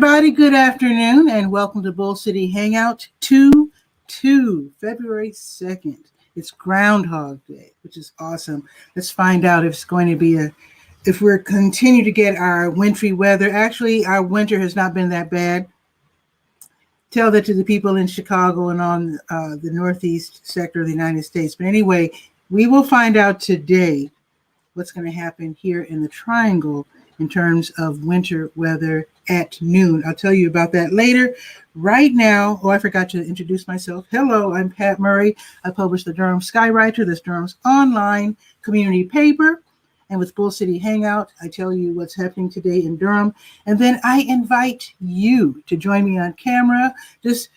everybody. Good afternoon and welcome to Bull City Hangout 2/2, February 2nd. It's Groundhog Day, which is awesome. Let's find out if it's going to be if we're continue to get our wintry weather. Actually, our winter has not been that bad. Tell that to the people in Chicago and on the northeast sector of the United States. But anyway, we will find out today what's going to happen here in the Triangle in terms of winter weather at noon. I'll tell you about that later. Right now, I forgot to introduce myself. Hello, I'm Pat Murray. I publish the Durham Skywriter, that's Durham's online community paper. And with Bull City Hangout, I tell you what's happening today in Durham. And then I invite you to join me on camera. Just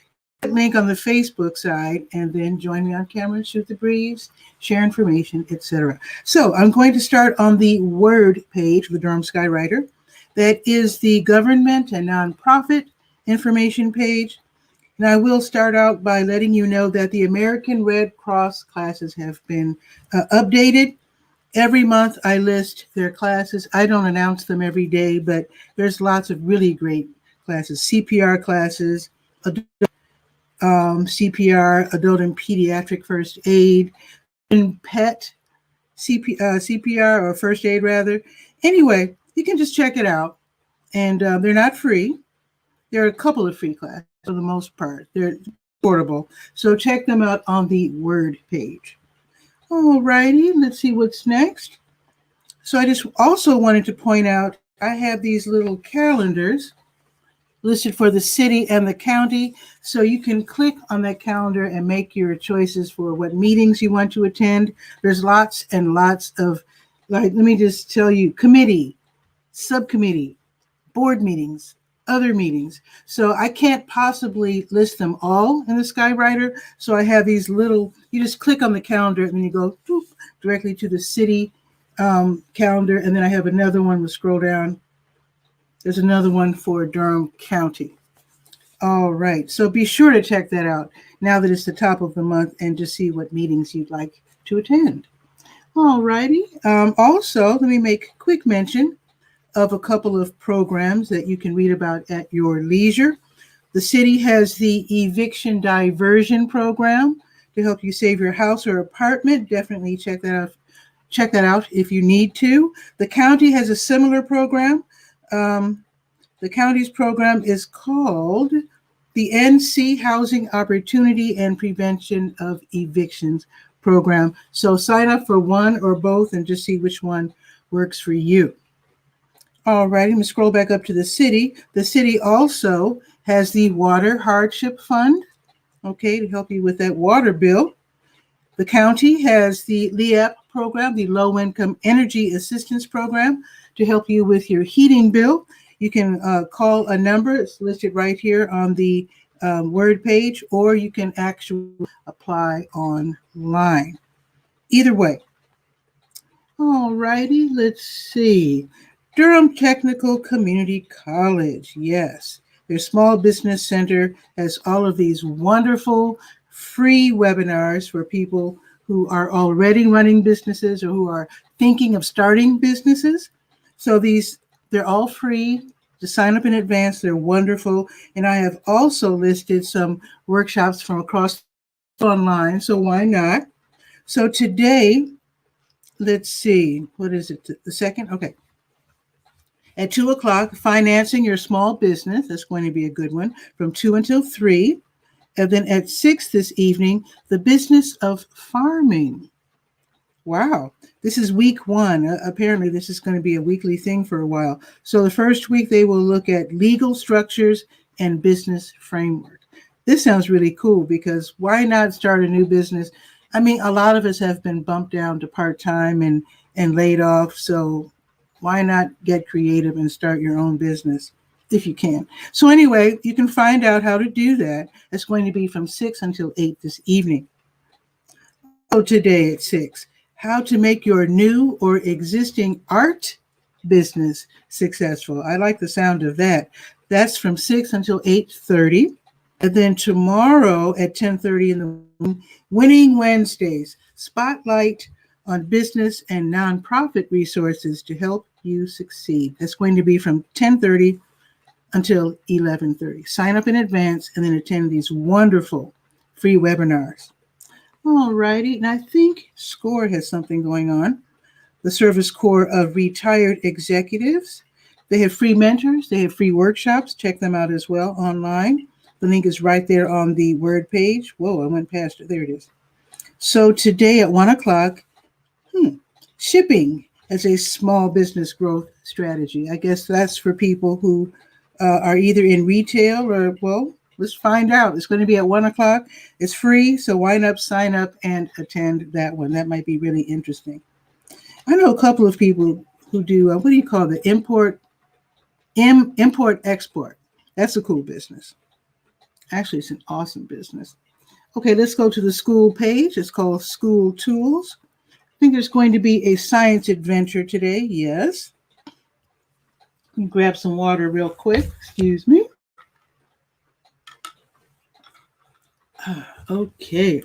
link on the Facebook side and then join me on camera, shoot the breeze, share information, etc. So I'm going to start on the Word page of the Durham Skywriter. That is the government and nonprofit information page. And I will start out by letting you know that the American Red Cross classes have been updated. Every month I list their classes. I don't announce them every day, but there's lots of really great classes. CPR classes, CPR, adult and pediatric first aid, and pet CPR or first aid rather. Anyway, you can just check it out. And they're not free. There are a couple of free classes for the most part. They're affordable. So check them out on the Word page. All righty, let's see what's next. So I just also wanted to point out, I have these little calendars listed for the city and the county. So you can click on that calendar and make your choices for what meetings you want to attend. There's lots and lots of, let me just tell you, committee, subcommittee, board meetings, other meetings. So I can't possibly list them all in the Skywriter. So I have these little, you just click on the calendar and then you go directly to the city calendar. And then I have another one, we'll scroll down. There's another one for Durham County. All right, so be sure to check that out now that it's the top of the month and just see what meetings you'd like to attend. All righty. Also, let me make quick mention of a couple of programs that you can read about at your leisure. The city has the eviction diversion program to help you save your house or apartment. Definitely check that out. Check that out if you need to. The county has a similar program. The county's program is called the NC Housing Opportunity and Prevention of Evictions program. So sign up for one or both and just see which one works for you. All right, I'm going to scroll back up to the city. The city also has the Water Hardship Fund, okay, to help you with that water bill. The county has the LEAP program, the Low Income Energy Assistance Program, to help you with your heating bill. You can call a number, it's listed right here on the Word page, or you can actually apply online. Either way. All righty, let's see. Durham Technical Community College, yes. Their Small Business Center has all of these wonderful free webinars for people who are already running businesses or who are thinking of starting businesses. So they're all free. To sign up in advance, they're wonderful. And I have also listed some workshops from across online, so why not? So today, let's see, what is it, the second? Okay. At 2 o'clock, Financing Your Small Business. That's going to be a good one from 2 until 3. And then at 6 this evening, The Business of Farming. Wow. This is week 1. Apparently, this is going to be a weekly thing for a while. So the first week, they will look at legal structures and business framework. This sounds really cool because why not start a new business? I mean, a lot of us have been bumped down to part-time and laid off. So why not get creative and start your own business if you can? So anyway, you can find out how to do that. It's going to be from 6 until 8 this evening. So today at 6, how to make your new or existing art business successful. I like the sound of that. That's from 6 until 8:30. And then tomorrow at 10:30 in the morning, Winning Wednesdays, spotlight on business and nonprofit resources to help you succeed. That's going to be from 10:30 until 11:30. Sign up in advance and then attend these wonderful free webinars. All righty. And I think SCORE has something going on. The Service Corps of Retired Executives. They have free mentors. They have free workshops. Check them out as well online. The link is right there on the Word page. Whoa, I went past it. There it is. So today at 1 o'clock, shipping as a small business growth strategy. I guess that's for people who are either in retail or, well, let's find out. It's going to be at 1 o'clock. It's free, so why not sign up and attend that one? That might be really interesting. I know a couple of people who do, what do you call it? Import-export. That's a cool business. Actually, it's an awesome business. Okay, let's go to the school page. It's called School Tools. I think there's going to be a science adventure today. Yes. Let me grab some water real quick. Excuse me. Okay.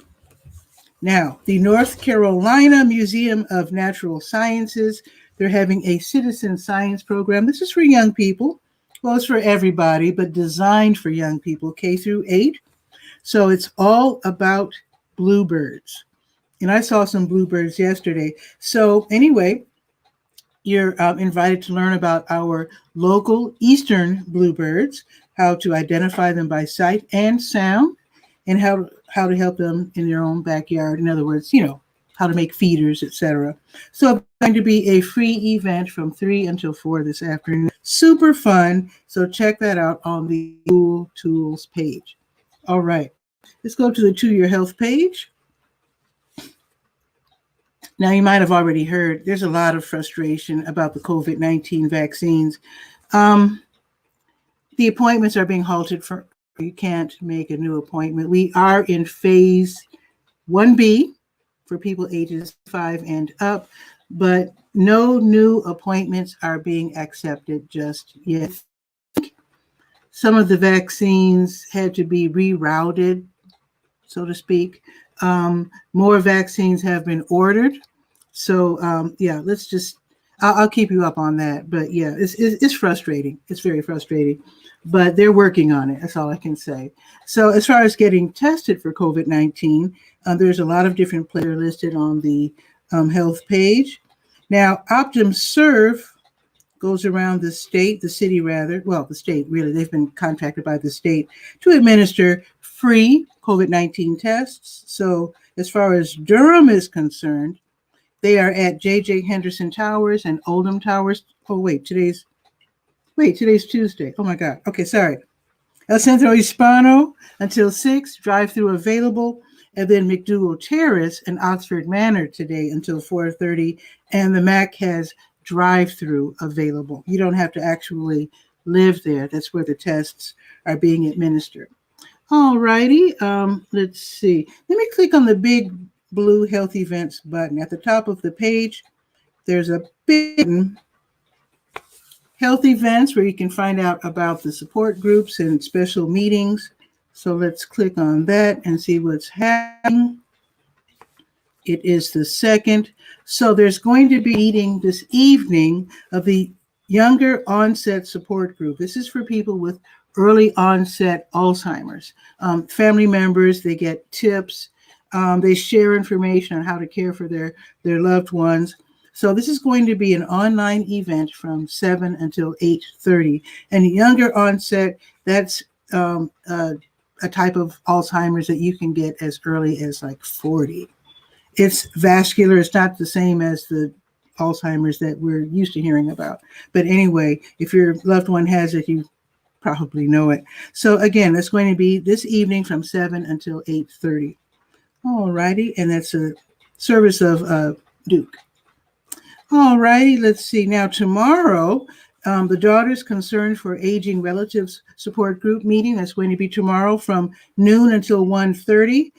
Now, the North Carolina Museum of Natural Sciences, they're having a citizen science program. This is for young people. Well, it's for everybody, but designed for young people, K through 8. So it's all about bluebirds. And I saw some bluebirds yesterday. So anyway, you're invited to learn about our local eastern bluebirds, how to identify them by sight and sound, and how to help them in their own backyard. In other words, how to make feeders, etc. So it's going to be a free event from 3 until 4 this afternoon. Super fun. So check that out on the School Tools page. All right. Let's go to the To Your Health page. Now, you might have already heard there's a lot of frustration about the COVID-19 vaccines. The appointments are being halted for, you can't make a new appointment. We are in phase 1B for people ages 5 and up, but no new appointments are being accepted just yet. Some of the vaccines had to be rerouted, so to speak. More vaccines have been ordered. So I'll keep you up on that. But yeah, it's frustrating. It's very frustrating, but they're working on it. That's all I can say. So as far as getting tested for COVID-19, there's a lot of different players listed on the health page. Now, OptumServe goes around the state, the city rather, well, the state really, they've been contracted by the state to administer free COVID-19 tests. So as far as Durham is concerned, they are at J.J. Henderson Towers and Oldham Towers. Oh, today's Tuesday. Oh my God. Okay, sorry. El Centro Hispano until 6, drive-through available. And then McDougal Terrace and Oxford Manor today until 4:30. And the MAC has drive-through available. You don't have to actually live there. That's where the tests are being administered. All righty. Let's see. Let me click on the big blue health events button. At the top of the page, there's a big health events where you can find out about the support groups and special meetings. So let's click on that and see what's happening. It is the 2nd. So there's going to be a meeting this evening of the Younger Onset Support Group. This is for people with early onset Alzheimer's. Family members, they get tips. They share information on how to care for their loved ones. So this is going to be an online event from 7 until 8:30. And younger onset, that's a type of Alzheimer's that you can get as early as like 40. It's vascular. It's not the same as the Alzheimer's that we're used to hearing about. But anyway, if your loved one has it, you probably know it. So again, it's going to be this evening from 7 until 8:30. All righty. And that's a service of Duke. All righty. Let's see. Now, tomorrow, the Daughters Concerned for Aging Relatives Support Group meeting. That's going to be tomorrow from noon until 1:30.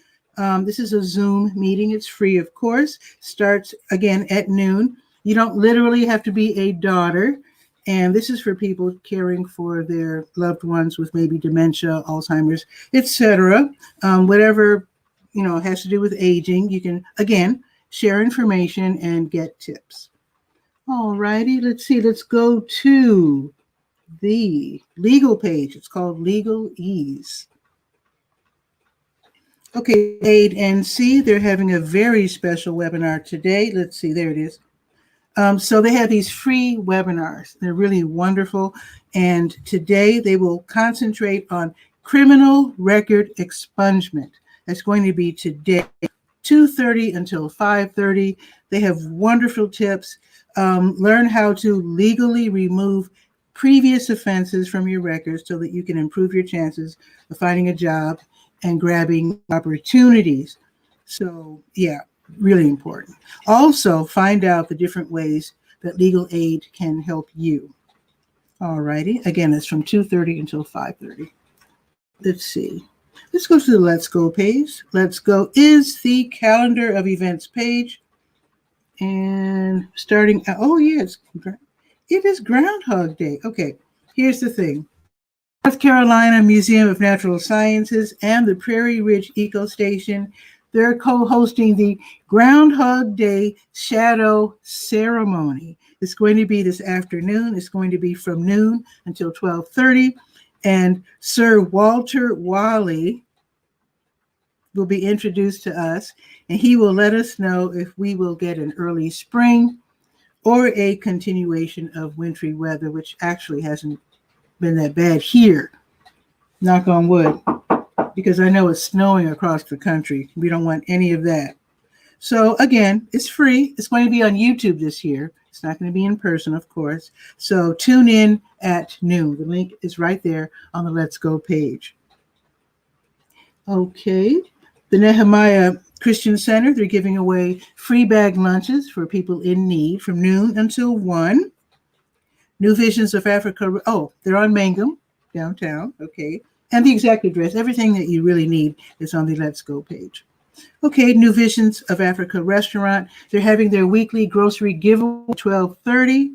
This is a Zoom meeting. It's free, of course. Starts again at noon. You don't literally have to be a daughter. And this is for people caring for their loved ones with maybe dementia, Alzheimer's, etc. Whatever, has to do with aging. You can, again, share information and get tips. All righty. Let's see. Let's go to the legal page. It's called Legal Ease. Okay, Aid and C, they're having a very special webinar today. Let's see, there it is. So they have these free webinars. They're really wonderful. And today they will concentrate on criminal record expungement. That's going to be today, 2:30 until 5:30. They have wonderful tips. Learn how to legally remove previous offenses from your records so that you can improve your chances of finding a job and grabbing opportunities. So, yeah, really important. Also, find out the different ways that legal aid can help you. All righty. Again, it's from 2:30 until 5:30. Let's see. Let's go to the Let's Go page. Let's Go is the calendar of events page. And starting, oh, yes, it is Groundhog Day. Okay, here's the thing. North Carolina Museum of Natural Sciences and the Prairie Ridge Eco Station, they're co-hosting the Groundhog Day Shadow Ceremony. It's going to be this afternoon. It's going to be from noon until 12:30. And Sir Walter Wally will be introduced to us, and he will let us know if we will get an early spring or a continuation of wintry weather, which actually hasn't been that bad here, knock on wood, because I know it's snowing across the country. We don't want any of that. So again, it's free. It's going to be on YouTube this year. It's not going to be in person, of course. So tune in at noon. The link is right there on the Let's Go page. Okay. The Nehemiah Christian Center, they're giving away free bag lunches for people in need from noon until 1. New Visions of Africa. Oh, they're on Mangum, downtown. Okay. And the exact address, everything that you really need is on the Let's Go page. Okay, New Visions of Africa restaurant. They're having their weekly grocery giveaway at 12:30.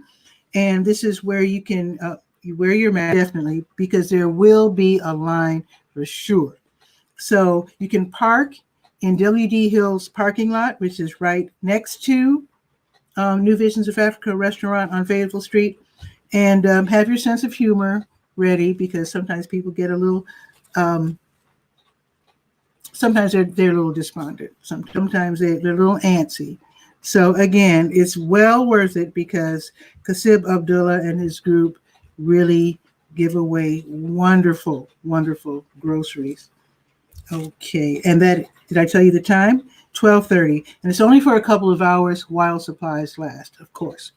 And this is where you can you wear your mask, definitely, because there will be a line for sure. So you can park in WD Hill's parking lot, which is right next to New Visions of Africa restaurant on Fayetteville Street. And have your sense of humor ready, because sometimes people get a little, sometimes they're a little despondent. Sometimes they're a little antsy. So again, it's well worth it because Kasib Abdullah and his group really give away wonderful, wonderful groceries. Okay, and that, did I tell you the time? 12:30, and it's only for a couple of hours while supplies last, of course.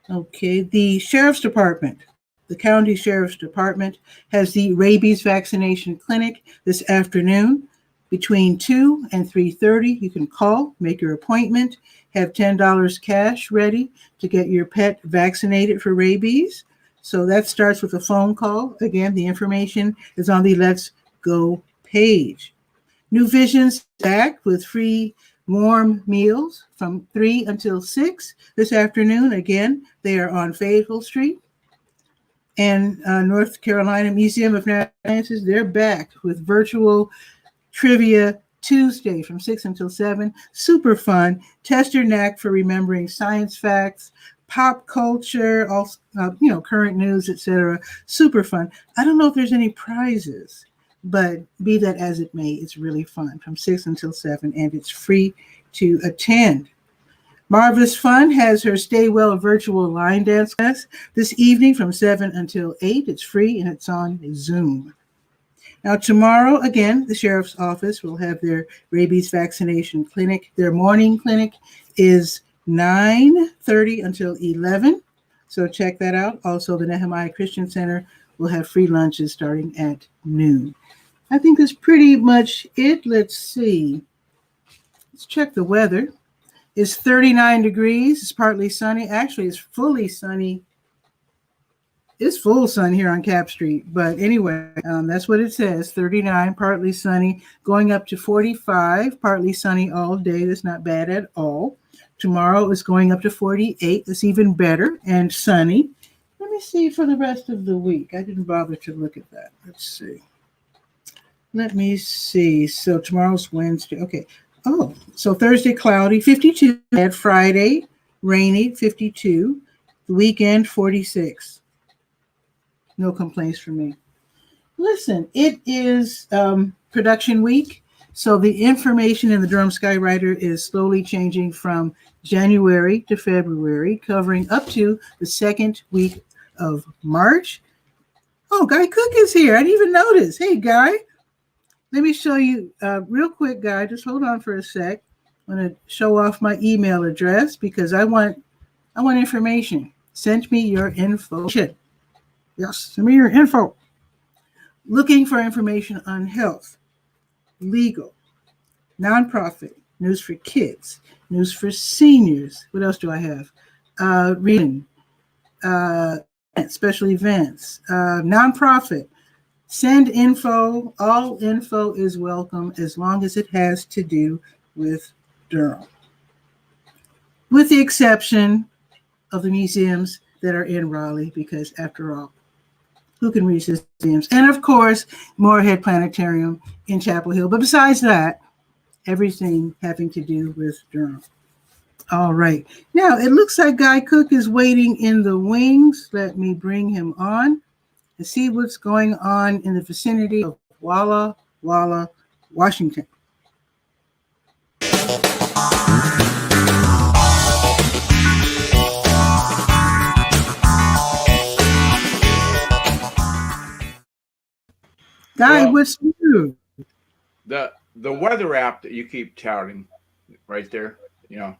Okay, the Sheriff's Department, the County Sheriff's Department has the rabies vaccination clinic this afternoon between 2 and 3:30. You can call, make your appointment, have $10 cash ready to get your pet vaccinated for rabies. So that starts with a phone call. Again, the information is on the Let's Go page. New Visions back with free warm meals from 3 until 6 this afternoon. Again, they are on Fayetteville Street. And North Carolina Museum of Natural Sciences, they're back with virtual trivia Tuesday from 6 until 7. Super fun. Test your knack for remembering science facts, pop culture, also, current news, etc. Super fun. I don't know if there's any prizes, but be that as it may, it's really fun from 6 until 7, and it's free to attend. Marvelous Fun has her Stay Well virtual line dance class this evening from 7 until 8. It's free and it's on Zoom. Now tomorrow, again, the Sheriff's Office will have their rabies vaccination clinic. Their morning clinic is 9:30 until 11. So check that out. Also, the Nehemiah Christian Center will have free lunches starting at noon. I think that's pretty much it. Let's see. Let's check the weather. It's 39 degrees. It's partly sunny. Actually, it's fully sunny. It's full sun here on Cap Street. But anyway, that's what it says. 39, partly sunny, going up to 45, partly sunny all day. That's not bad at all. Tomorrow is going up to 48. That's even better and sunny. Let me see for the rest of the week. I didn't bother to look at that. Let's see. Let me see. So tomorrow's Wednesday. Okay. Oh, so Thursday, cloudy, 52. Friday, rainy, 52. The weekend, 46. No complaints from me. Listen, it is production week, so the information in the Durham Skywriter is slowly changing from January to February, covering up to the second week of March. Oh, Guy Cook is here. I didn't even notice. Hey, Guy. Let me show you real quick, Guy. Just hold on for a sec. I'm going to show off my email address because I want information. Send me your info. Yes, send me your info. Looking for information on health, legal, nonprofit, news for kids, news for seniors. What else do I have? Reading, special events, nonprofit. Send info. All info is welcome as long as it has to do with Durham, with the exception of the museums that are in Raleigh, because after all, who can reach museums? And of course, Moorhead Planetarium in Chapel Hill. But besides that, everything having to do with Durham. All right. Now, it looks like Guy Cook is waiting in the wings. Let me bring him on and see what's going on in the vicinity of Walla Walla, Washington. Guy, what's new? The weather app that you keep touting right there, you know,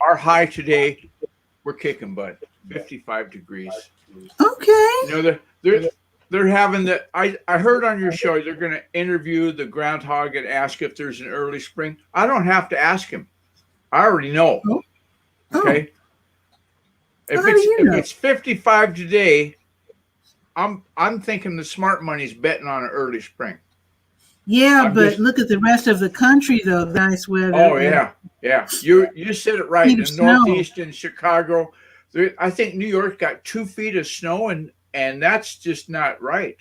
our high today, we're kicking butt, 55 degrees. Okay. You know, they're having the, I heard on your show, they're going to interview the groundhog and ask if there's an early spring. I don't have to ask him. I already know. Oh. Okay. Well, If it's 55 today, I'm thinking the smart money's betting on an early spring. Yeah, but look at the rest of the country, though. Nice weather. Oh yeah. You said it right. In the Northeast and Chicago, I think New York got 2 feet of snow, and that's just not right.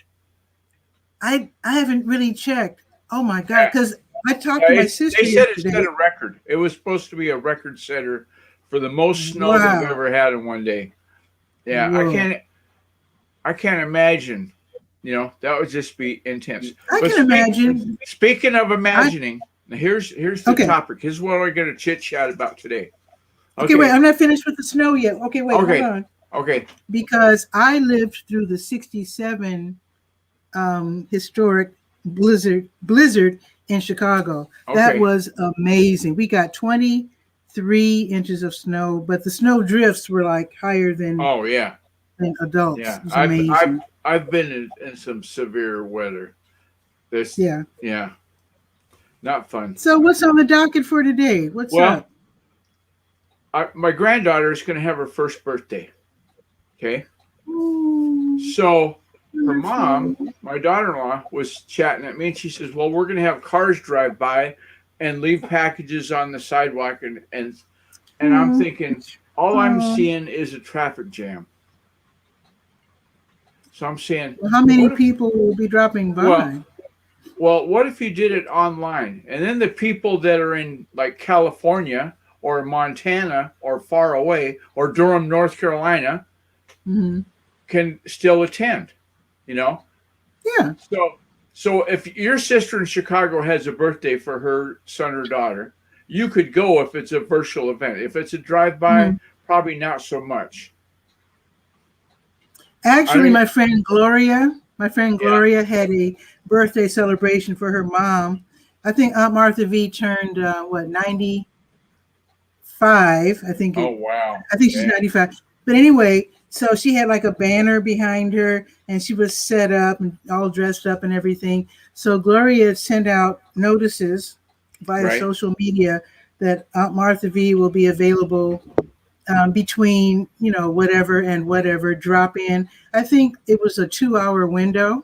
I haven't really checked. Oh my God, because I talked to my sister. They said it set a record. It was supposed to be a record setter for the most snow that we've ever had in one day. Yeah, whoa. I can't imagine. You know, that would just be intense. I can imagine. Speaking of imagining, here's the topic. Here's what we're going to chit chat about today. Okay, wait. I'm not finished with the snow yet. Okay, wait. Hold on. Okay. Because I lived through the '67 historic blizzard in Chicago. Okay. That was amazing. We got 23 inches of snow, but the snow drifts were like higher than than adults. Yeah, I've been in some severe weather. Not fun. So what's on the docket for today? What's up? My granddaughter is going to have her first birthday. Okay. Ooh. So her mom, my daughter-in-law, was chatting at me, and she says, well, we're going to have cars drive by and leave packages on the sidewalk. And I'm thinking, all I'm seeing is a traffic jam. So I'm saying, well, how many people will be dropping by? Well, what if you did it online? And then the people that are in like California or Montana or far away or Durham, North Carolina can still attend, you know? Yeah. So if your sister in Chicago has a birthday for her son or daughter, you could go if it's a virtual event. If it's a drive-by, probably not so much. Actually, my friend Gloria had a birthday celebration for her mom. I think Aunt Martha V turned 95. I think. Oh wow! I think she's 95. But anyway, so she had like a banner behind her, and she was set up and all dressed up and everything. So Gloria sent out notices via social media that Aunt Martha V will be available between, you know, whatever and whatever, drop in. I think it was a 2-hour window.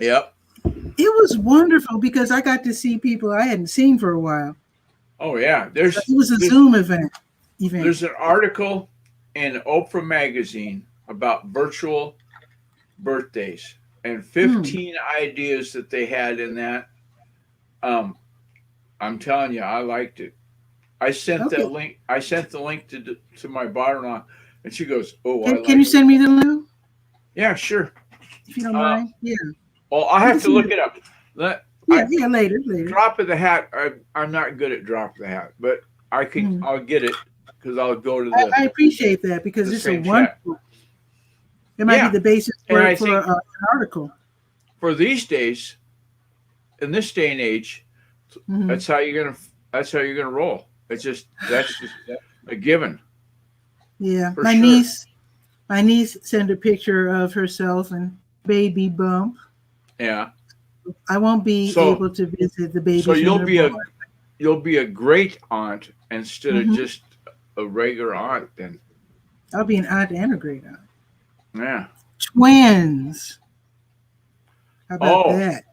Yep. It was wonderful because I got to see people I hadn't seen for a while. Oh yeah. It was a Zoom event. There's an article in Oprah magazine about virtual birthdays and 15 ideas that they had in that. I'm telling you, I liked it. I sent that link. I sent the link to my daughter-in-law, and she goes, "Oh, can you send me the link?" Yeah, sure. if you don't mind. Yeah. Well, I'll have to look it up. Yeah, later. Drop of the hat. I'm not good at drop of the hat, but I can. I'll get it because I'll go to I appreciate that because it's a same chat. wonderful. It might be the basis for an article. For these days, in this day and age, that's how you're gonna roll. That's just a given. Yeah, my niece sent a picture of herself and baby bump. Yeah. I won't be able to visit the baby. So you'll be a great aunt instead of just a regular aunt. Then I'll be an aunt and a great aunt. Yeah. Twins. How about that?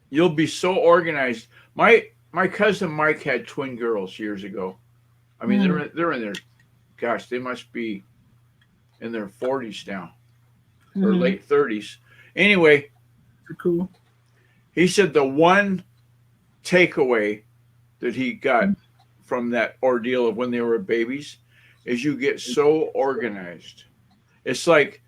You'll be so organized. My cousin Mike had twin girls years ago. I mean, they're in their, gosh, they must be in their 40s now or late 30s. Anyway, cool. He said the one takeaway that he got from that ordeal of when they were babies is you get so organized. It's like,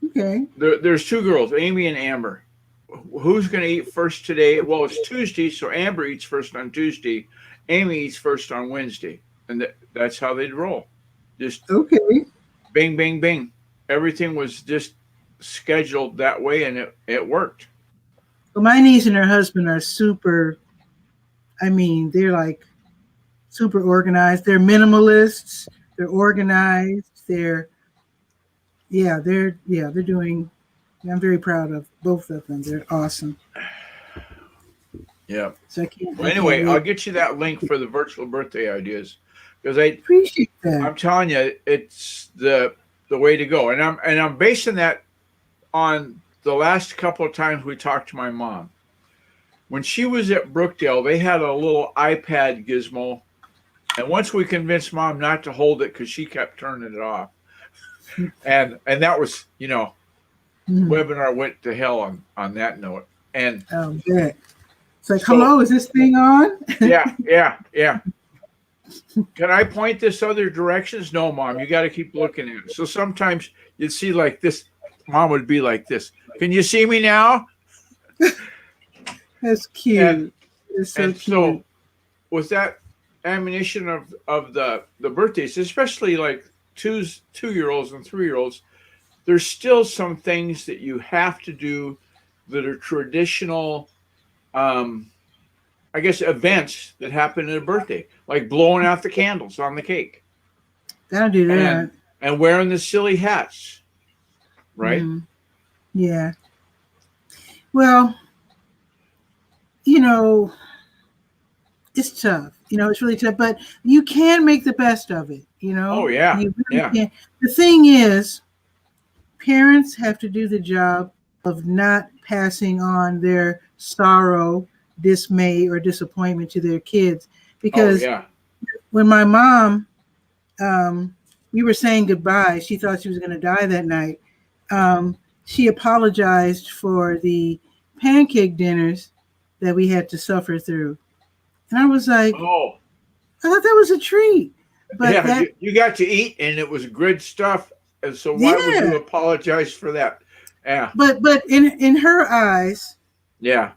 okay, there's two girls, Amy and Amber. Who's going to eat first today? Well, it's Tuesday, so Amber eats first on Tuesday. Amy eats first on Wednesday. And that's how they'd roll. Just bing, bing, bing. Everything was just scheduled that way, and it worked. Well, my niece and her husband are super, I mean, they're like super organized. They're minimalists. They're organized. They're doing, I'm very proud of both of them. They're awesome. Yeah. So anyway, I'll get you that link for the virtual birthday ideas because I appreciate that. I'm telling you, it's the way to go. And I'm basing that on the last couple of times we talked to my mom. When she was at Brookdale, they had a little iPad gizmo. And once we convinced Mom not to hold it because she kept turning it off. And that was, webinar went to hell on that note. And it's like, hello, is this thing on? Yeah. Can I point this other directions? No, Mom, you got to keep looking at it. So sometimes you'd see like this. Mom would be like this. Can you see me now? That's cute. It's so cute. So with that ammunition of the birthdays, especially like 2-year-olds and 3-year-olds, there's still some things that you have to do that are traditional, I guess, events that happen at a birthday, like blowing out the candles on the cake. Gotta do that. And wearing the silly hats, right? Yeah. Well, it's tough. It's really tough, but you can make the best of it, Oh, yeah. You really can. The thing is, parents have to do the job of not passing on their sorrow, dismay, or disappointment to their kids. Because when my mom, we were saying goodbye, she thought she was going to die that night. She apologized for the pancake dinners that we had to suffer through. And I was like, I thought that was a treat. But you got to eat, and it was good stuff. And so why would you apologize for that? Yeah. But in her eyes,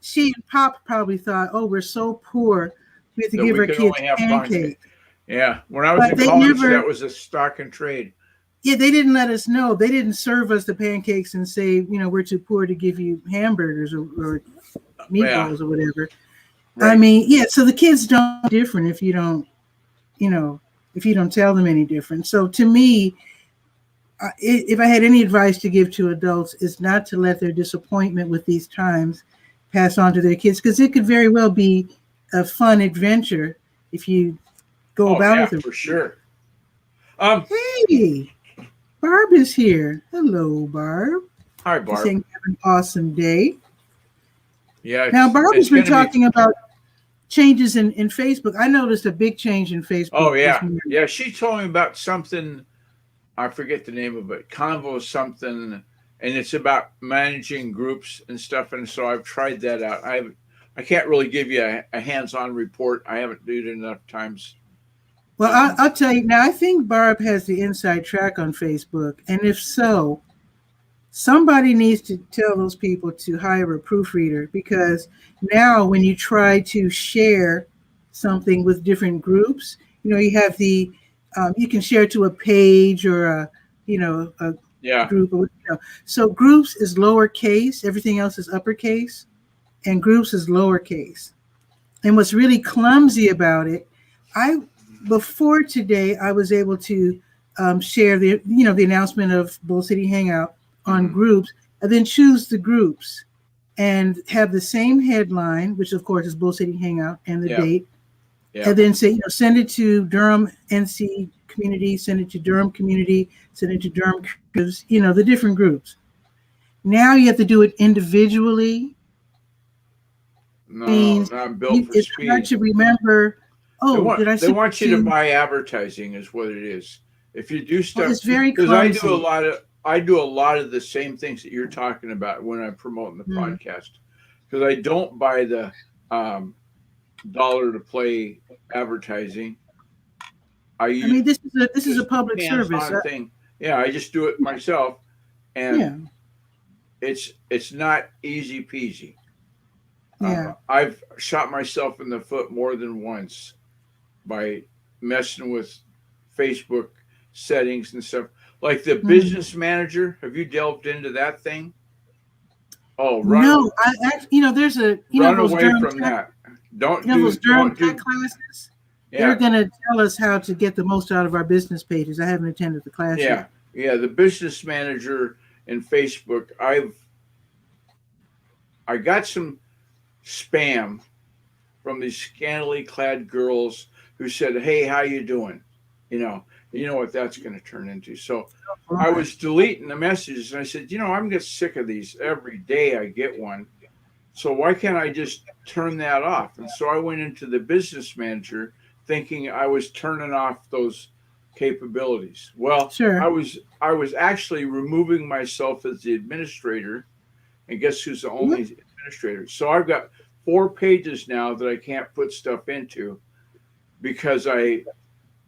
she and Pop probably thought, oh, we're so poor. We have to give our kids pancakes. Yeah. When I was in college, that was a stock and trade. Yeah, they didn't let us know. They didn't serve us the pancakes and say, we're too poor to give you hamburgers or meatballs or whatever. Right. I mean, so the kids don't different if you don't, if you don't tell them any different. So to me, if I had any advice to give to adults, is not to let their disappointment with these times pass on to their kids, because it could very well be a fun adventure if you go about it. For sure. Hey, Barb is here. Hello, Barb. Hi, Barb. Saying have an awesome day. Yeah. Now, Barb has been talking about changes in Facebook. I noticed a big change in Facebook. Oh, yeah. Yeah, she told me about something. I forget the name of it. Convo something. And it's about managing groups and stuff. And so I've tried that out. I can't really give you a hands-on report. I haven't done it enough times. Well, I'll tell you now, I think Barb has the inside track on Facebook. And if so, somebody needs to tell those people to hire a proofreader, because now when you try to share something with different groups, you have you can share to a page or a group, or so groups is lowercase, everything else is uppercase, and groups is lowercase. And what's really clumsy about it, before today I was able to share the announcement of Bull City Hangout on groups, and then choose the groups and have the same headline, which of course is Bull City Hangout, and the date. And then say, send it to Durham NC community, send it to Durham community, send it to Durham, the different groups. Now you have to do it individually. No, not built for it's speed. hard to remember. They want you to buy advertising, is what it is. If you do stuff, it's very clumsy. Because I do a lot of the same things that you're talking about when I'm promoting the podcast. Because I don't buy the dollar to play advertising. This is a public service thing. Yeah, I just do it myself, and it's not easy peasy. I've shot myself in the foot more than once by messing with Facebook settings and stuff. Like the business manager, have you delved into that thing? Oh, no! There's a run away from that. Don't do those Durham tech classes. Yeah. They're going to tell us how to get the most out of our business pages. I haven't attended the class yet. Yeah. The business manager in Facebook. I got some spam from these scantily clad girls who said, "Hey, how you doing?" You know what that's going to turn into. So I was deleting the messages, and I said, I'm getting sick of these. Every day I get one. So why can't I just turn that off? And so I went into the business manager thinking I was turning off those capabilities. Well, sure. I was actually removing myself as the administrator, and guess who's the only administrator? So I've got 4 pages now that I can't put stuff into because I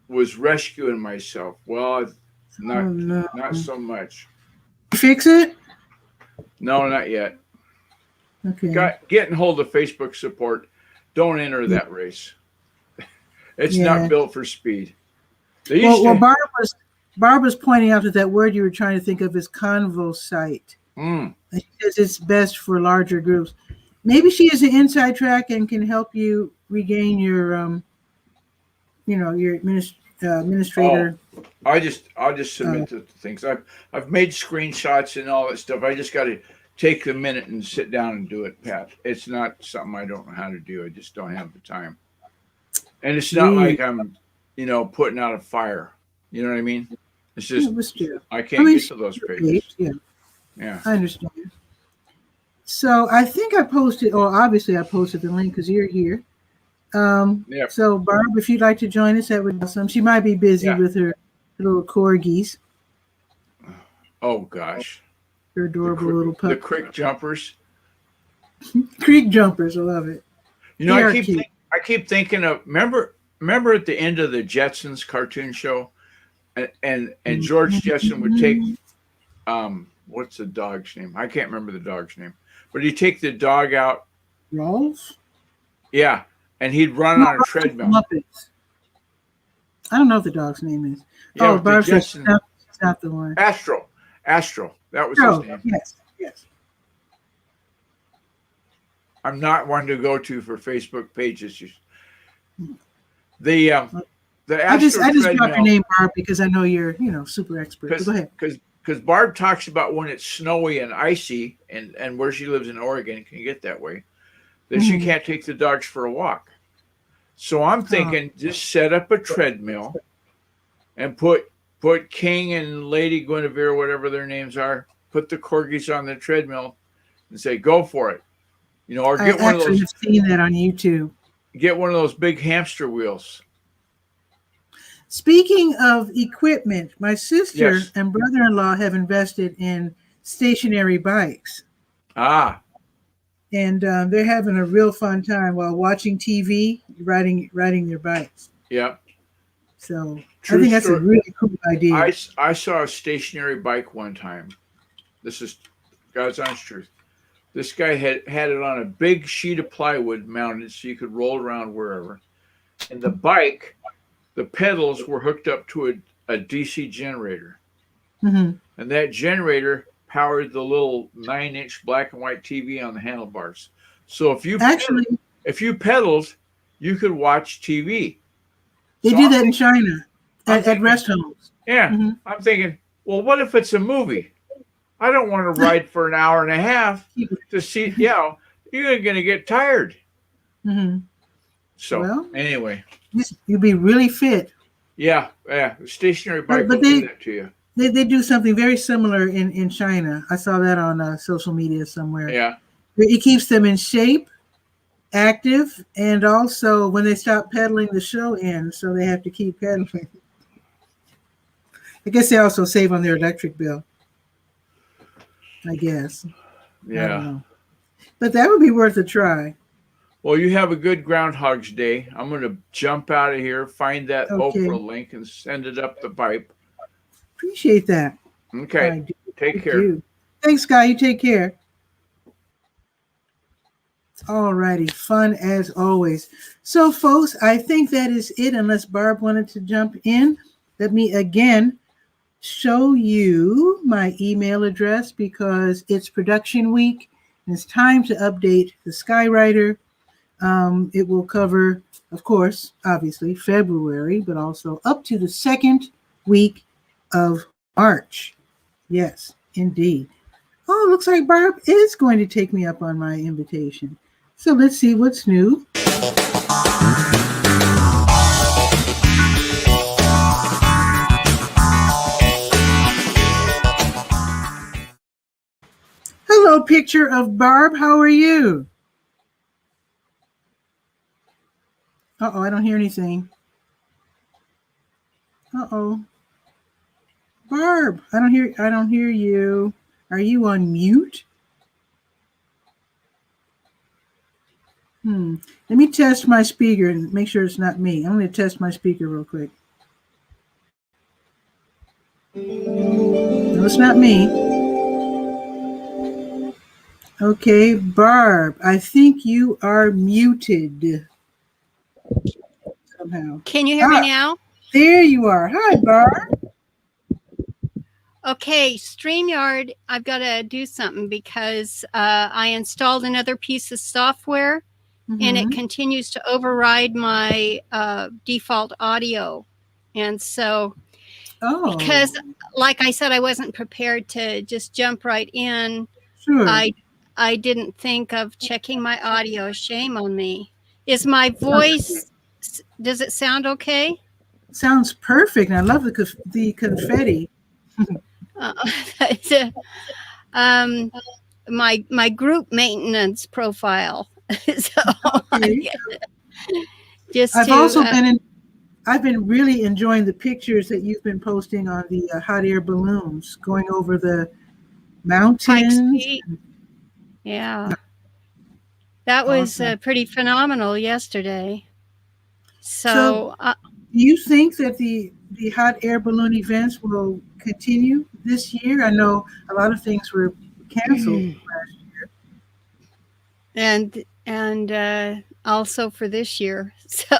was rescuing myself. Well, not so much. Fix it? No, not yet. Okay. Getting hold of Facebook support. Don't enter that race. It's not built for speed. Barbara's pointing out that word you were trying to think of is convosite. She says it's best for larger groups. Maybe she has an inside track and can help you regain your, your administrator. I'll just submit the things. I've made screenshots and all that stuff. I just got to take a minute and sit down and do it, Pat. It's not something I don't know how to do. I just don't have the time. And it's not like I'm, putting out a fire. You know what I mean? It's just I can't get to those pages. Yeah. I understand. So I think I posted, or obviously I posted the link because you're here. So Barb, if you'd like to join us, that would be awesome. She might be busy with her little corgis. Oh gosh. Her adorable little pup. The creek jumpers. Creek jumpers, I love it. I keep thinking of remember at the end of the Jetsons cartoon show, and George Jetson would take what's the dog's name? I can't remember the dog's name. But he'd take the dog out. Rolf? Yeah. And he'd run on a treadmill. Muppets. I don't know what the dog's name is. Yeah, Barb said it's not the one. Astro. That was his name. Yes. I'm not one to go to for Facebook pages. The Astro I just dropped your name, Barb, because I know you're, super expert. So go ahead. Because Barb talks about when it's snowy and icy, and where she lives in Oregon, it can get that way, that she can't take the dogs for a walk. So I'm thinking, just set up a treadmill and put King and Lady Guinevere, whatever their names are, put the corgis on the treadmill and say, go for it. Or get one of those. I've seen that on YouTube. Get one of those big hamster wheels. Speaking of equipment, my sister and brother-in-law have invested in stationary bikes. And they're having a real fun time while watching TV, riding their bikes. Yeah. So I think that's a really cool idea. I saw a stationary bike one time. This is God's honest truth. This guy had it on a big sheet of plywood mounted so you could roll around wherever. And the bike, the pedals were hooked up to a DC generator. Mm-hmm. And that generator powered the little 9-inch black and white TV on the handlebars. So if you pedaled, you could watch TV. They do that in China at rest homes. Yeah. Mm-hmm. I'm thinking, well, what if it's a movie? I don't want to ride for an hour and a half to see, you're going to get tired. Mm-hmm. So, anyway. You'd be really fit. Yeah. The stationary bike will do that to you. They do something very similar in China. I saw that on social media somewhere. Yeah. It keeps them in shape, active, and also when they stop pedaling, the show ends, so they have to keep pedaling. I guess they also save on their electric bill. I guess. Yeah. I don't know. But that would be worth a try. Well, you have a good Groundhog's Day. I'm going to jump out of here, find that Oprah link, and send it up the pipe. Appreciate that. Okay. Take care. Thanks, Guy. You take care. All righty. Fun as always. So, folks, I think that is it, unless Barb wanted to jump in. Let me again show you my email address because it's production week and it's time to update the Skywriter. It will cover, of course, obviously February, but also up to the second week of March. Yes, indeed. Oh, looks like Barb is going to take me up on my invitation. So let's see what's new. Hello, picture of Barb. How are you? Uh-oh, I don't hear anything. Uh-oh. Barb, I don't hear you. Are you on mute? Let me test my speaker and make sure it's not me. I'm going to test my speaker real quick. No, it's not me. Okay, Barb, I think you are muted somehow. Can you hear me now? There you are. Hi, Barb. Okay, StreamYard, I've got to do something because I installed another piece of software and it continues to override my default audio. And so, because like I said, I wasn't prepared to just jump right in. Sure. I didn't think of checking my audio. Shame on me. Is my voice, does it sound okay? Sounds perfect. I love the confetti. My group maintenance profile. So I've been really enjoying the pictures that you've been posting on the hot air balloons going over the mountains. Yeah, that was pretty phenomenal yesterday. So do you think that the hot air balloon events will continue this year? I know a lot of things were canceled last year. And also for this year. So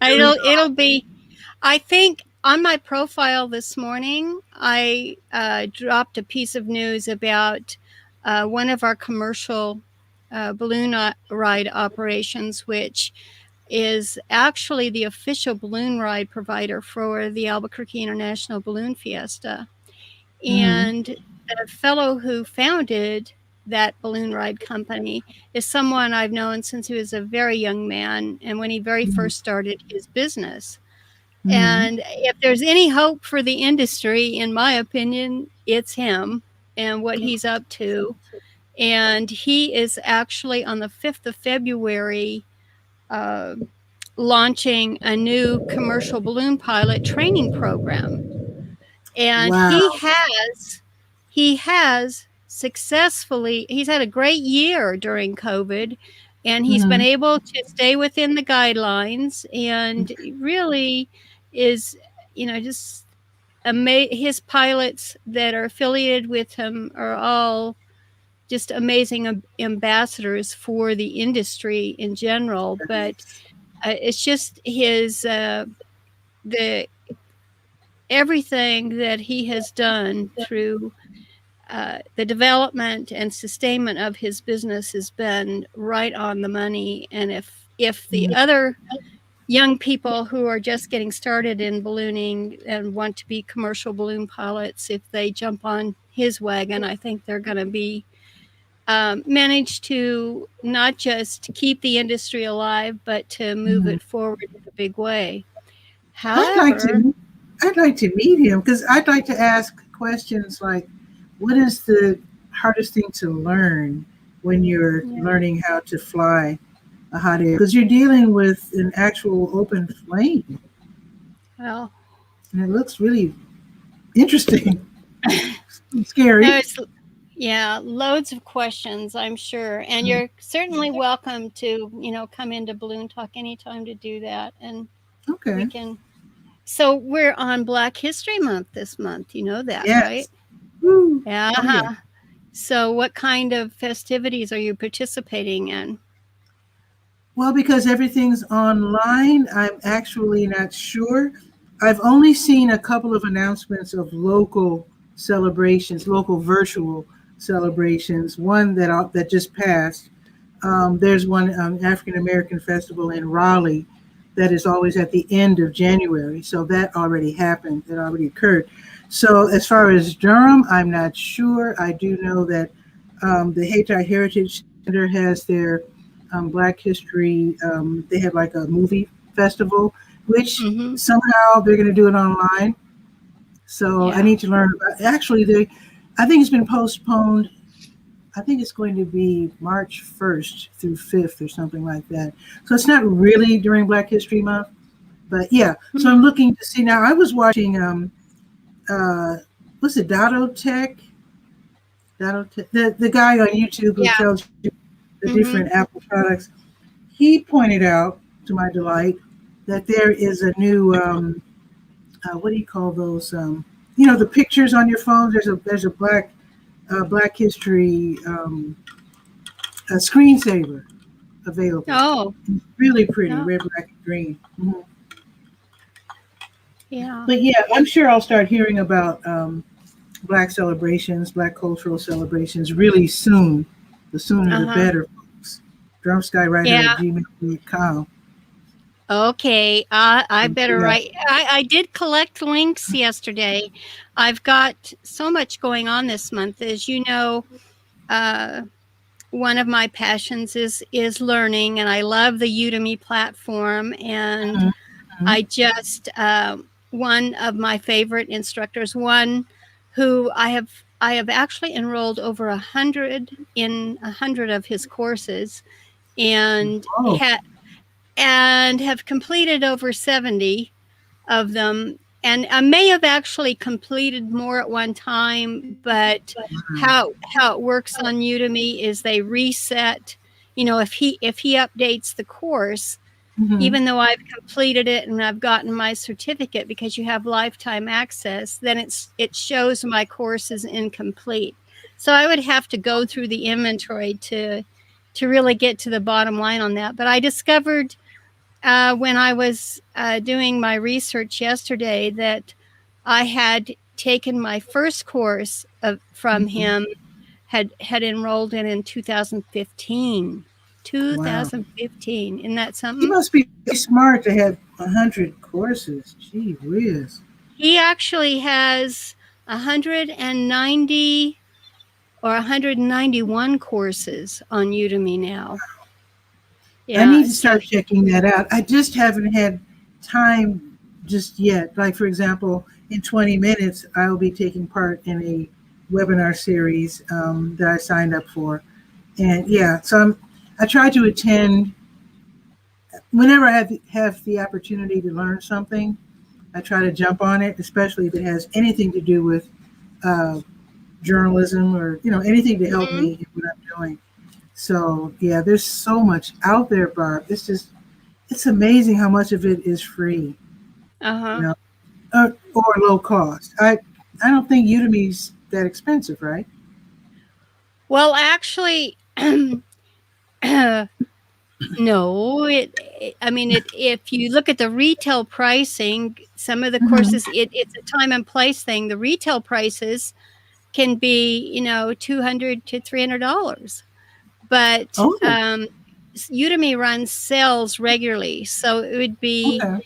it'll be, I think on my profile this morning, I dropped a piece of news about one of our commercial balloon ride operations, which is actually the official balloon ride provider for the Albuquerque International Balloon Fiesta. And the fellow who founded that balloon ride company is someone I've known since he was a very young man and when he very first started his business. And if there's any hope for the industry, in my opinion, it's him and what he's up to. And he is actually on the 5th of February launching a new commercial balloon pilot training program. And he has successfully, he's had a great year during COVID, and he's been able to stay within the guidelines and really is, just his pilots that are affiliated with him are all just amazing ambassadors for the industry in general. But it's just the everything that he has done through the development and sustainment of his business has been right on the money. And if the other young people who are just getting started in ballooning and want to be commercial balloon pilots, if they jump on his wagon, I think they're going to be manage to not just keep the industry alive, but to move it forward in a big way. However, I'd like to meet him, because I'd like to ask questions like, what is the hardest thing to learn when you're learning how to fly a hot air? Because you're dealing with an actual open flame. Well, and it looks really interesting. Scary. Loads of questions, I'm sure. And you're certainly welcome to, come into Balloon Talk anytime to do that. And we can. So we're on Black History Month this month. You know that, right? Woo. Yeah. Oh, yeah. So what kind of festivities are you participating in? Well, because everything's online, I'm actually not sure. I've only seen a couple of announcements of local celebrations, local virtual celebrations. One that just passed. There's one African American festival in Raleigh that is always at the end of January. So that already happened. That already occurred. So as far as Durham, I'm not sure. I do know that the Hayti Heritage Center has their Black History. They have like a movie festival, which somehow they're going to do it online. So I need to learn about. Actually, I think it's been postponed. I think it's going to be March 1st through 5th or something like that. So it's not really during Black History Month, but yeah. So I'm looking to see now. I was watching what's it, 𝗕𝗨𝗟𝗟 𝗓𝗨𝗟𝗟, the guy on YouTube who tells you the different Apple products. He pointed out, to my delight, that there is a new what do you call those? The pictures on your phone. There's a Black History a screensaver available. Oh, it's really pretty, red, black, and green. Mm-hmm. Yeah. But yeah, I'm sure I'll start hearing about Black celebrations, Black cultural celebrations really soon. The sooner the better, folks. DrumSkyWriter@gmail.com. Okay, I better write. I did collect links yesterday. I've got so much going on this month. As you know, one of my passions is learning, and I love the Udemy platform. And I just one of my favorite instructors, one who I have actually enrolled over 100 of his courses, and have completed over 70 of them. And I may have actually completed more at one time, but how it works on Udemy is they reset. If he updates the course, even though I've completed it and I've gotten my certificate, because you have lifetime access, then it shows my course is incomplete. So I would have to go through the inventory to really get to the bottom line on that. But I discovered when I was doing my research yesterday that I had taken my first course from him, had enrolled in 2015. 2015. Wow. Isn't that something? He must be smart to have 100 courses. Gee whiz. He actually has 190 or 191 courses on Udemy now. Yeah, I need to start checking that out. I just haven't had time just yet. Like, for example, in 20 minutes, I'll be taking part in a webinar series that I signed up for. And yeah, so I try to attend whenever I have the opportunity to learn something. I try to jump on it, especially if it has anything to do with journalism or anything to help me in what I'm doing. So yeah, there's so much out there, Barb. It's amazing how much of it is free. or low cost. I don't think Udemy's that expensive, right? Well, actually, no. If you look at the retail pricing, some of the courses, it's a time and place thing. The retail prices can be, $200 to $300, but Oh, Udemy runs sales regularly, so it would be, okay.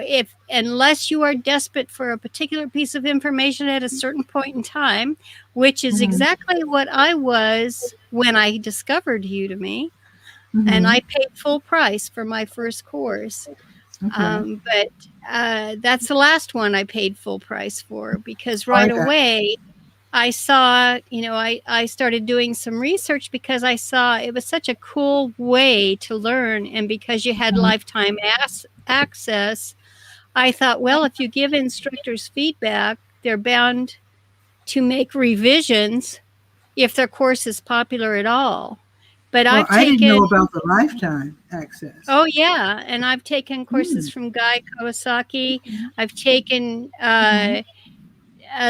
if unless you are desperate for a particular piece of information at a certain point in time, which is exactly what I was when I discovered Udemy, and I paid full price for my first course. Okay. But that's the last one I paid full price for, because I right got it. away I saw, I started doing some research because I saw it was such a cool way to learn. And because you had lifetime access, I thought, well, if you give instructors feedback, they're bound to make revisions if their course is popular at all. But Well, I've I didn't know taken, about the lifetime access. oh yeah, and I've taken courses from Guy Kawasaki. I've taken a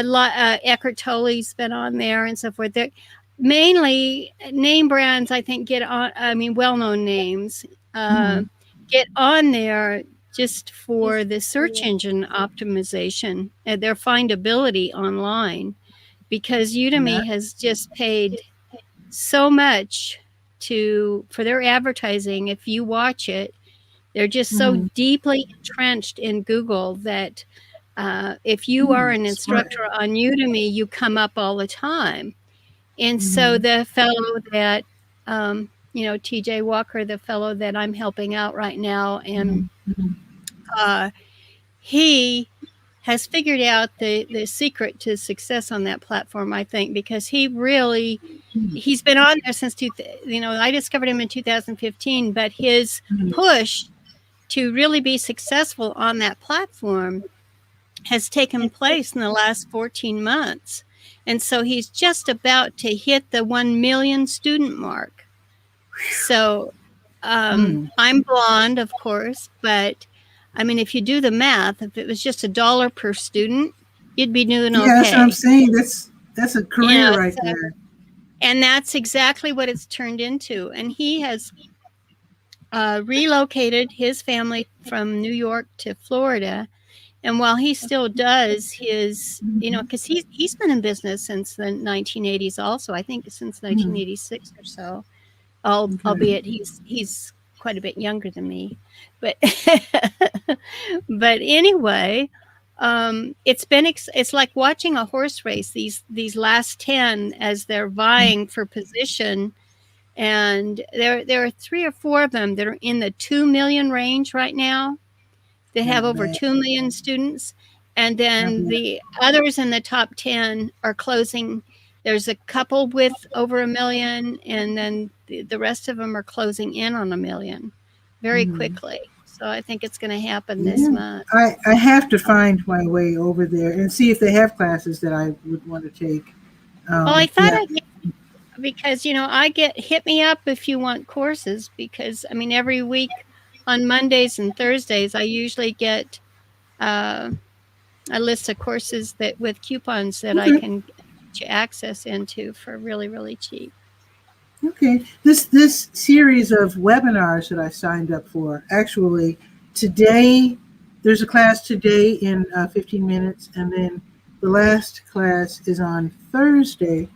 lot. Eckhart Tolle's been on there and so forth. They're mainly name brands, I think, get on. I mean, well-known names get on there just for the search engine optimization and their findability online, because Udemy has just paid so much for their advertising. If you watch it, they're just so deeply entrenched in Google that if you are an instructor on Udemy, you come up all the time. And so the fellow that, TJ Walker, the fellow that I'm helping out right now, and he has figured out the secret to success on that platform, I think, because he's been on there since, I discovered him in 2015, but his push to really be successful on that platform has taken place in the last 14 months. And so he's just about to hit the 1 million student mark. So I'm blonde, of course, but I mean, if you do the math, if it was just $1 per student, you'd be doing okay. Yeah, that's what I'm saying. That's a career right there. And that's exactly what it's turned into. And he has relocated his family from New York to Florida. And while he still does his, because he's been in business since the 1980s also, I think since 1986 or so, albeit he's quite a bit younger than me. But but anyway, it's like watching a horse race, these last 10 as they're vying for position. And there are 3 or 4 of them that are in the 2 million range right now. They have over 2 million students. And then the others in the top 10 are closing. There's a couple with over 1 million, and then the rest of them are closing in on 1 million very quickly. So I think it's going to happen this month. I have to find my way over there and see if they have classes that I would want to take. Well, I thought because, I hit me up if you want courses, because, I mean, every week on Mondays and Thursdays, I usually get a list of courses that with coupons that I can get you access into for really, really cheap. Okay. This series of webinars that I signed up for, actually, today, there's a class today in 15 minutes, and then the last class is on Thursday.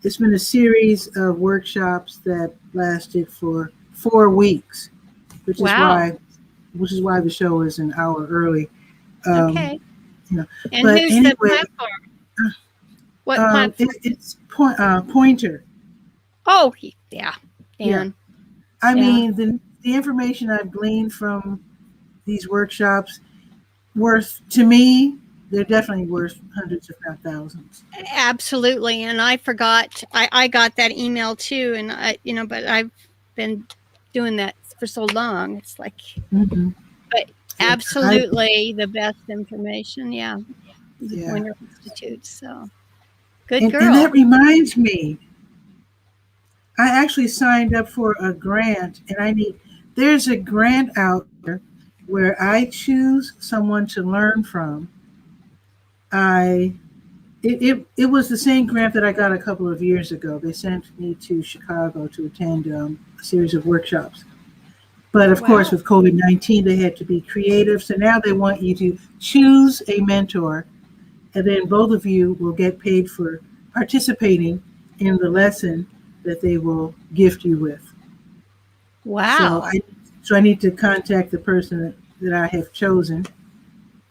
It's been a series of workshops that lasted for 4 weeks, which is why the show is an hour early. Okay. And but who's anyway, the platform? What platform? It's Pointer. Oh, yeah. Dan. I mean, the information I've gleaned from these workshops, to me, they're definitely worth hundreds, if not thousands. Absolutely. And I forgot, I got that email too. And but I've been doing that for so long. It's like, but absolutely the best information. Yeah. The Pointer Institute. So good girl. And that reminds me, I actually signed up for a grant, and there's a grant out there where I choose someone to learn from, it was the same grant that I got a couple of years ago. They sent me to Chicago to attend a series of workshops. But of course, with COVID-19, they had to be creative. So now they want you to choose a mentor, and then both of you will get paid for participating in the lesson that they will gift you with. Wow. So I need to contact the person that I have chosen,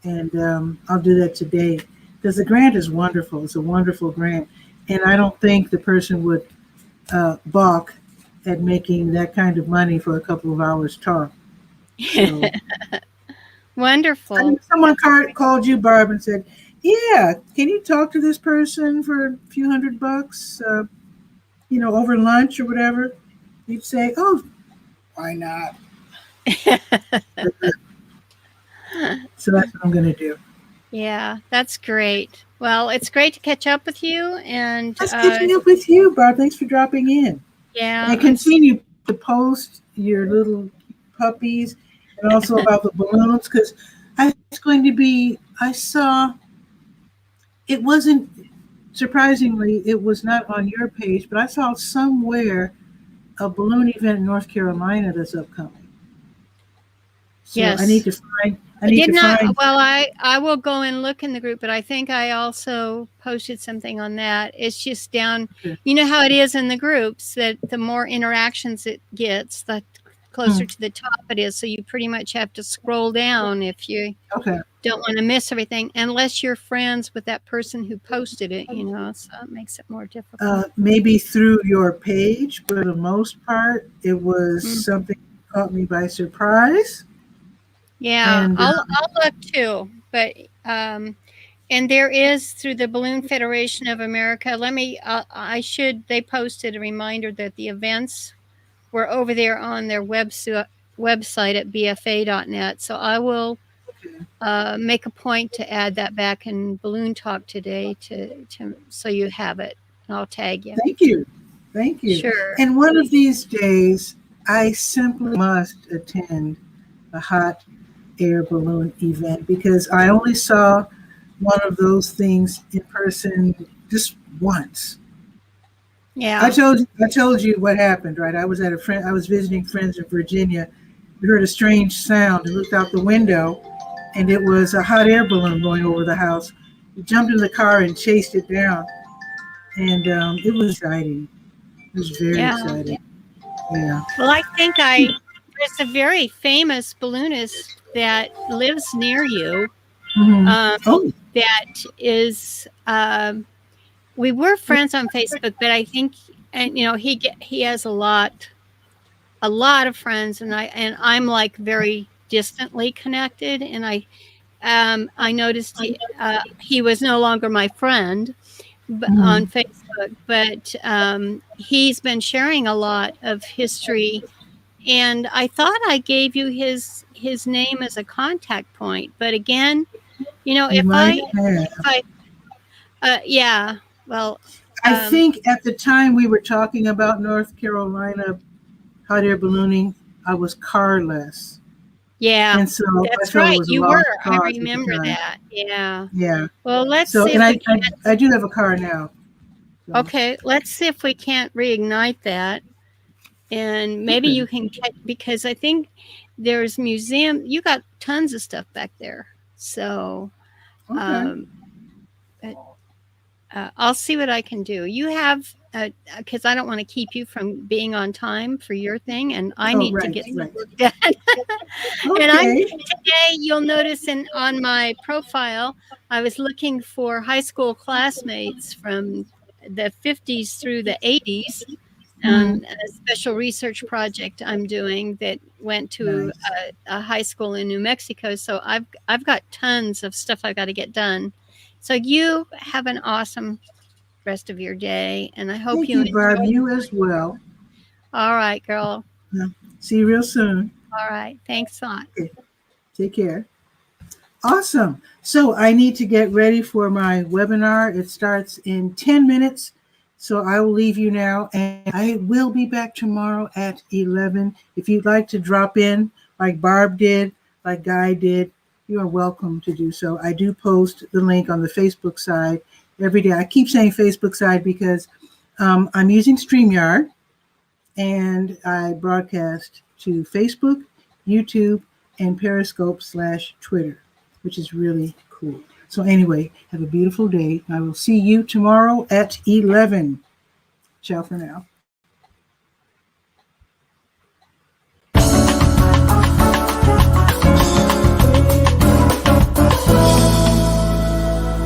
and I'll do that today, because the grant is wonderful. It's a wonderful grant, and I don't think the person would balk at making that kind of money for a couple of hours talk. So, Wonderful. someone called you, Barb, and said, "Yeah, can you talk to this person for a few $100, over lunch or whatever?" You'd say, "Oh, why not?" So that's what I'm going to do. Yeah, that's great. Well, it's great to catch up with you. And Nice catching up with you, Barb. Thanks for dropping in. yeah, And continue to post your little puppies and also about the balloons, because it's going to be, I saw, it wasn't, surprisingly, it was not on your page, but I saw somewhere a balloon event in North Carolina that's upcoming. So yes. I need to find. Well, I will go and look in the group, but I think I also posted something on that. It's just down. Okay. You know how it is in the groups, that the more interactions it gets, the closer to the top it is. So you pretty much have to scroll down if you don't want to miss everything, unless you're friends with that person who posted it, so it makes it more difficult. Maybe through your page, but for the most part, it was something that caught me by surprise. Yeah, and, I'll look too, but and there is, through the Balloon Federation of America. They posted a reminder that the events were over there on their website at bfa.net. So I will make a point to add that back in Balloon Talk today, to so you have it. And I'll tag you. Thank you. Sure. And one of these days, I simply must attend a hot air balloon event, because I only saw one of those things in person just once. Yeah. I told you what happened, right? I was visiting friends in Virginia. We heard a strange sound and looked out the window, and it was a hot air balloon going over the house. We jumped in the car and chased it down, and it was exciting. It was very exciting. Yeah. Well, I think there's a very famous balloonist that lives near you. That is, we were friends on Facebook, but I think, and he has a lot of friends, and I'm like very distantly connected, and I noticed he was no longer my friend on Facebook, but he's been sharing a lot of history. And I thought I gave you his name as a contact point, but again, I think at the time we were talking about North Carolina hot air ballooning, I was carless. Yeah, and so that's right. You were. I remember that. Yeah. Yeah. Well, let's see. I do have a car now. So. Okay, let's see if we can't reignite that. And maybe you can because I think there's museum. You got tons of stuff back there. So I'll see what I can do. You have, because I don't want to keep you from being on time for your thing, and I need to get some work done. And today, you'll notice on my profile, I was looking for high school classmates from the 50s through the 80s. A special research project I'm doing that went to a high school in New Mexico. So I've got tons of stuff I've got to get done. So you have an awesome rest of your day, and I hope Thank you, Barb. You as well. All right, girl. Yeah. See you real soon. All right. Thanks a lot. Okay. Take care. Awesome. So I need to get ready for my webinar. It starts in 10 minutes. So I will leave you now, and I will be back tomorrow at 11. If you'd like to drop in like Barb did, like Guy did, you are welcome to do so. I do post the link on the Facebook side every day. I keep saying Facebook side because I'm using StreamYard, and I broadcast to Facebook, YouTube, and Periscope/Twitter, which is really cool. So anyway, have a beautiful day. I will see you tomorrow at 11. Ciao for now.